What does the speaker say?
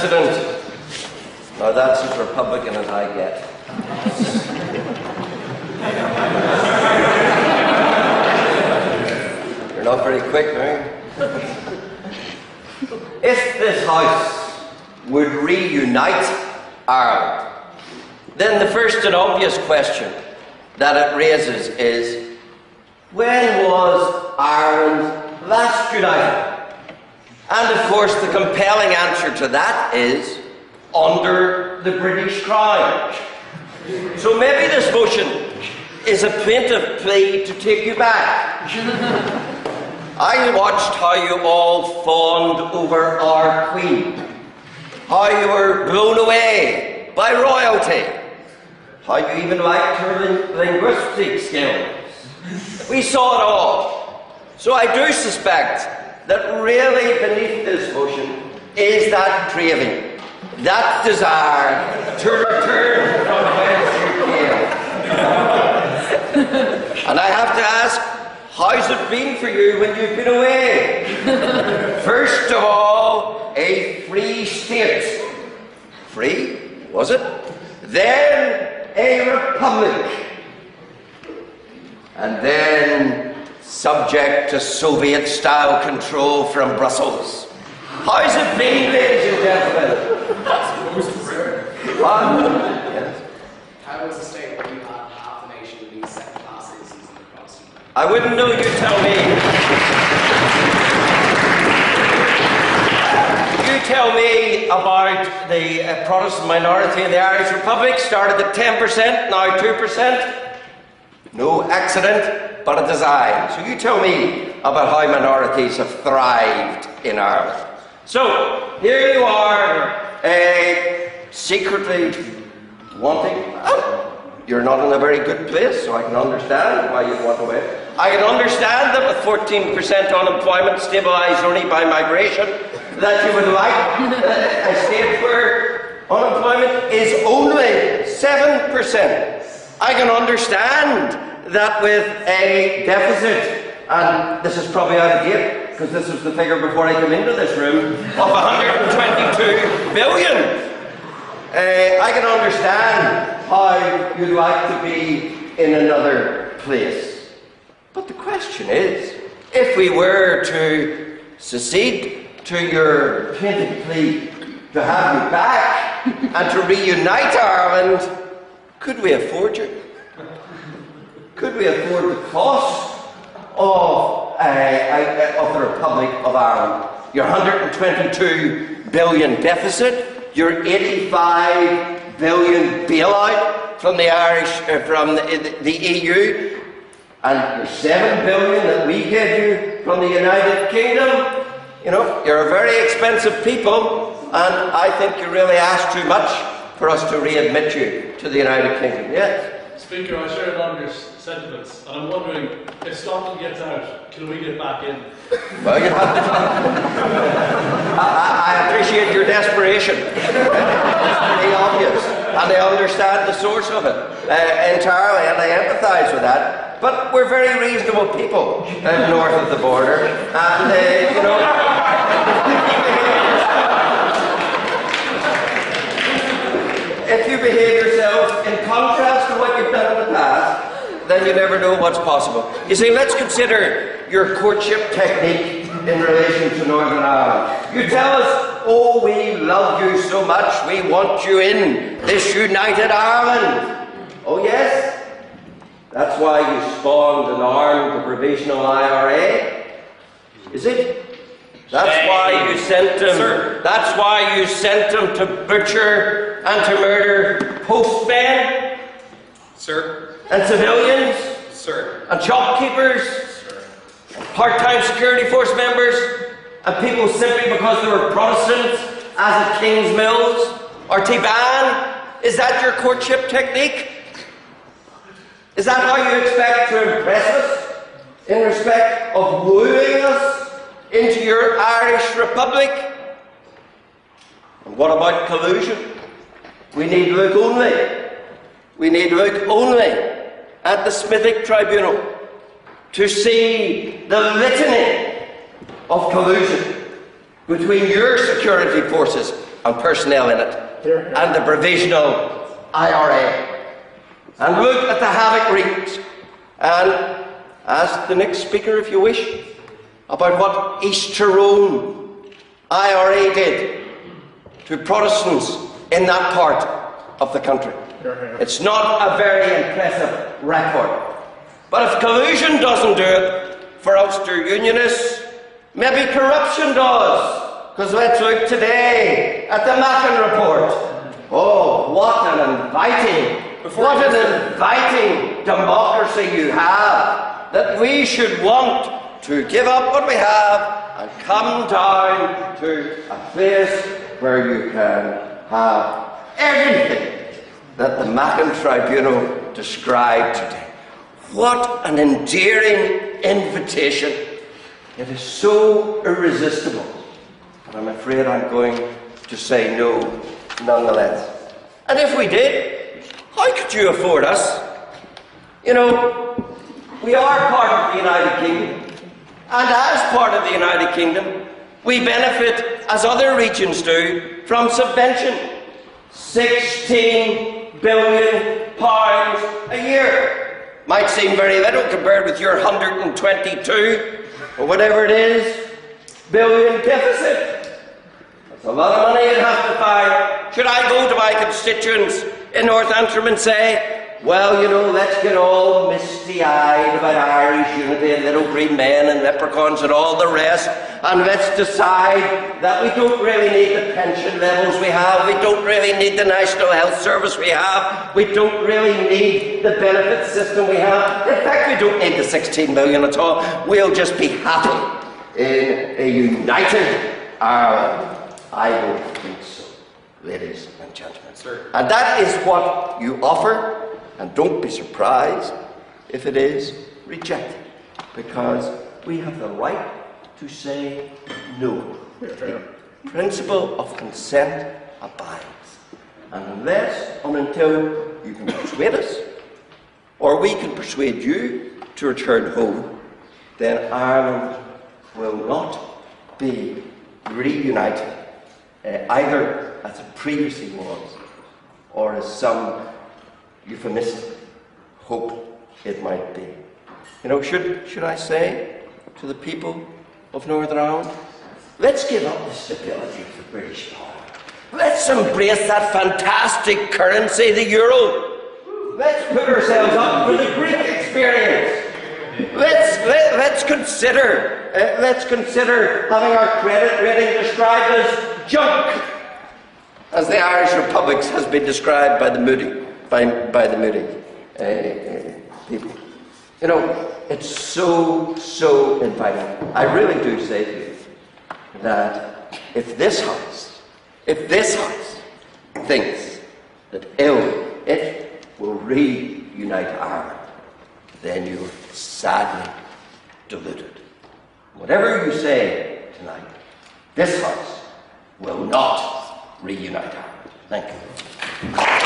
President. Now that's as Republican as I get. You're not very quick, eh? If this House would reunite Ireland, then the first and obvious question that it raises is, when was Ireland last united? And of course the compelling answer to that is, under the British Crown. So maybe this motion is a plaintive plea to take you back. I watched how you all fawned over our Queen, how you were blown away by royalty, how you even liked her linguistic skills. We saw it all. So I do suspect that really beneath this motion is that craving, that desire to return from whence you came. And I have to ask, how's it been for you when you've been away? First of all, a free state. Free, was it? Then a republic. And then subject to Soviet-style control from Brussels. How's it been, ladies and gentlemen? Yes. How was the state when you had half the nation being second-class citizens in the Protestant? I wouldn't know, you tell me. You tell me about the Protestant minority in the Irish Republic, started at 10%, now 2%. No accident, but a design. So you tell me about how minorities have thrived in Ireland. So, here you are, secretly wanting. You're not in a very good place, so I can understand why you'd want to wait. I can understand that with 14% unemployment stabilised only by migration, that you would like a state where unemployment is only 7%. I can understand that with a deficit, and this is probably out of date, because this was the figure before I came into this room, of 122 billion. I can understand how you'd like to be in another place. But the question is, if we were to secede to your plaintive plea to have you back and to reunite Ireland, could we afford you? Could we afford the cost of the Republic of Ireland? Your 122 billion deficit, your 85 billion bailout from the Irish, from the EU, and your 7 billion that we give you from the United Kingdom. You know, you're a very expensive people, and I think you really ask too much for us to readmit you to the United Kingdom. Yes? Speaker, I share Longer's sentiments, and I'm wondering, if Scotland gets out, can we get back in? Well, you have to. I appreciate your desperation. It's pretty obvious, and I understand the source of it entirely, and I empathise with that. But we're very reasonable people north of the border, and you know. If you behave yourself in contrast to what you've done in the past, then you never know what's possible. You see, let's consider your courtship technique in relation to Northern Ireland. You tell us, oh, we love you so much, we want you in this united Ireland. Oh, yes? That's why you spawned and armed the provisional IRA? Is it? That's why you sent them. Sir. That's why you sent them to butcher and to murder postmen, Sir. And civilians, Sir. And shopkeepers, Sir. And part-time security force members, and people simply because they were Protestants, as at King's Mills or T-Ban. Is that your courtship technique? Is that how you expect to impress us in respect of wooing us into your Irish Republic? And what about collusion? We need look only. We need look only at the Smithic Tribunal to see the litany of collusion between your security forces and personnel in it, and the provisional IRA, and look at the havoc wreaked, and ask the next speaker, if you wish, about what East Tyrone IRA did to Protestants in that part of the country. It's not a very impressive record. But if collusion doesn't do it for Ulster Unionists, maybe corruption does. Because let's look today at the Mackin report. Oh, what an inviting democracy you have, that we should want to give up what we have and come down to a place where you can have everything that the Mackin Tribunal described today. What an endearing invitation. It is so irresistible. But I'm afraid I'm going to say no nonetheless. And if we did, how could you afford us? You know, we are part of the United Kingdom. And as part of the United Kingdom, we benefit, as other regions do, from subvention. £16 billion a year. Might seem very little compared with your 122, or whatever it is, billion deficit. That's a lot of money you'd have to find. Should I go to my constituents in North Antrim and say, well, you know, let's get all misty-eyed about Irish unity and little green men and leprechauns and all the rest, and let's decide that we don't really need the pension levels we have, we don't really need the National Health Service we have, we don't really need the benefit system we have. In fact, we don't need the 16 million at all. We'll just be happy in a united Ireland. I don't think so, ladies and gentlemen. Sir. And that is what you offer. And don't be surprised if it is rejected, because we have the right to say no. The principle of consent abides. And unless and until you can persuade us, or we can persuade you to return home, then Ireland will not be reunited, either as it previously was, or as some euphemistic hope it might be. You know, should I say to the people of Northern Ireland, let's give up the stability of the British pound. Let's embrace that fantastic currency, the euro. Let's put ourselves up for the Greek experience. Let's consider having our credit rating described as junk, as the Irish Republic has been described by the Moody people. You know, it's so inviting. I really do say to you that if this House thinks that it will reunite Ireland, then you're sadly deluded. Whatever you say tonight, this House will not reunite Ireland. Thank you.